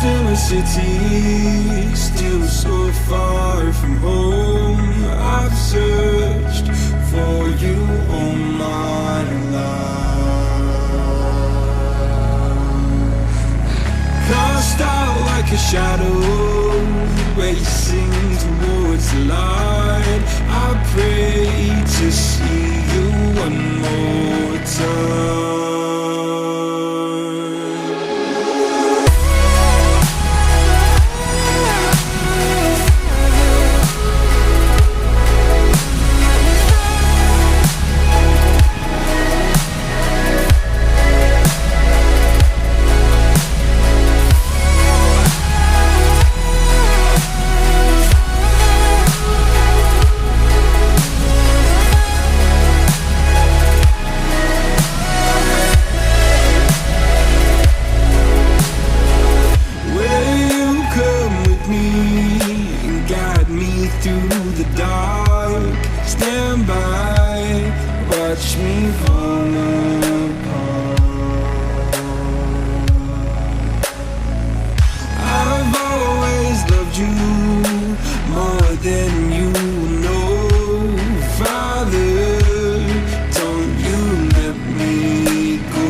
in a city, still so far from home. I've searched for you all my life. Cast out like a shadow, racing towards the light. I pray to see you one more time. Watch me fall apart. I've always loved you more than you know. Father, don't you let me go.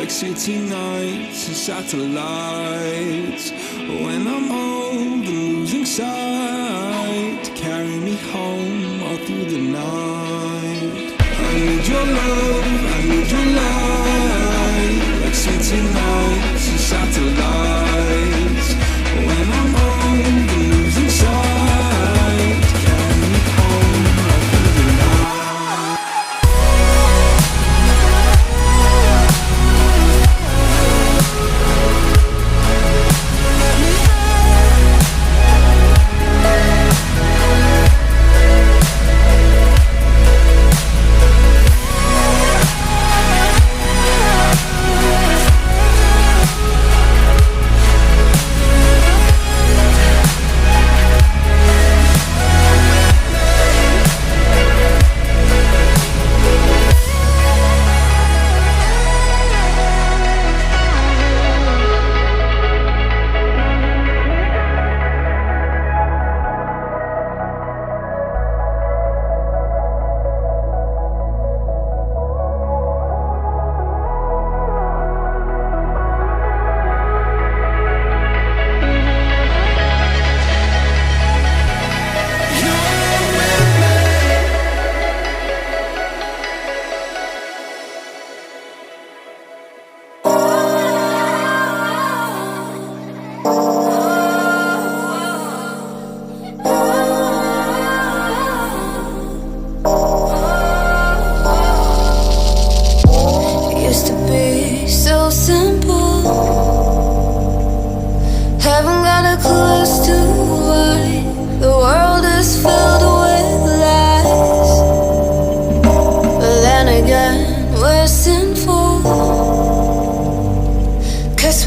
City nights and satellites. When I'm old and losing sight, carry me home all through the night. I need your love, I need your light. Like city nights and satellites. When I'm old and losing sight, carry me home all through the night.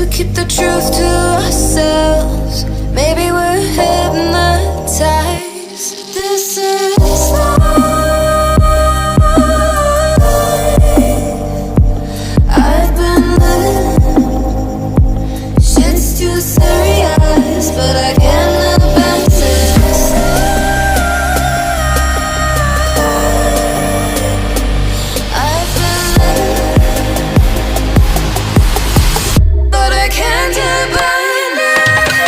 We keep the truth to ourselves. Maybe we're hypnotized. This is life. I've been living. Shit's too serious, but I can't abandon this. I've been living, but I can't abandon it.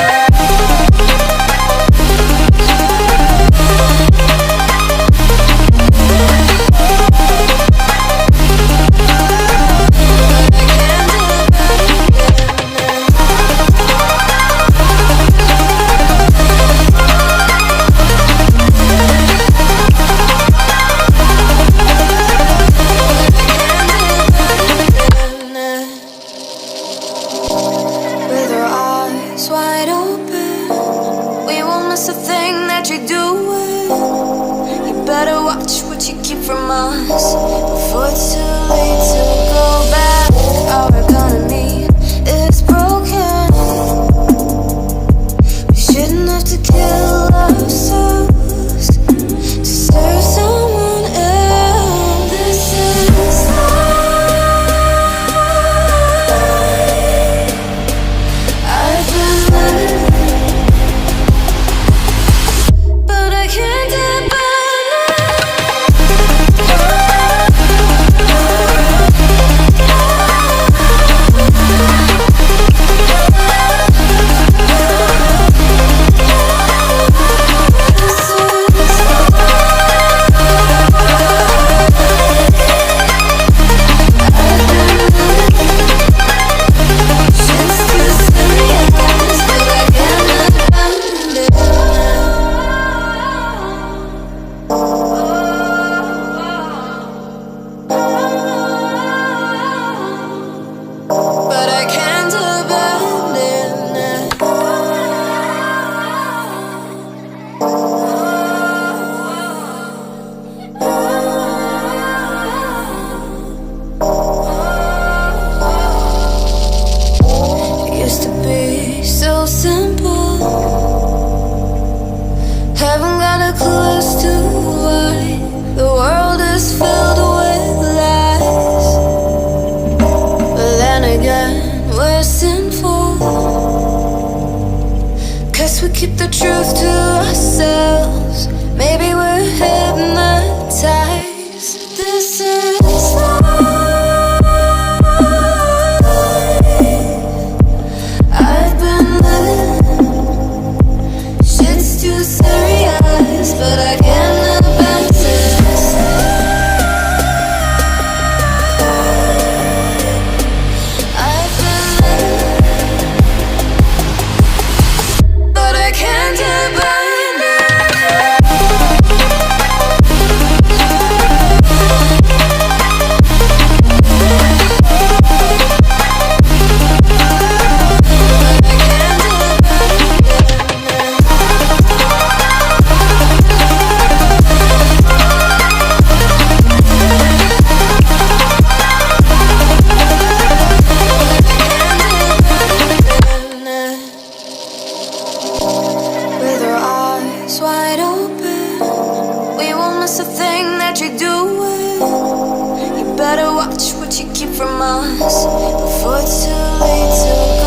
again. We're sinful, 'cause we keep the truth to ourselves. Maybe we're hypnotized. This is life. I've been living, shit's too serious, but I can't abandon this. I've been living, but I can't abandon it. With our eyes wide open, we won't miss a thing that you're doing. You better watch what you keep from us before it's too late to go.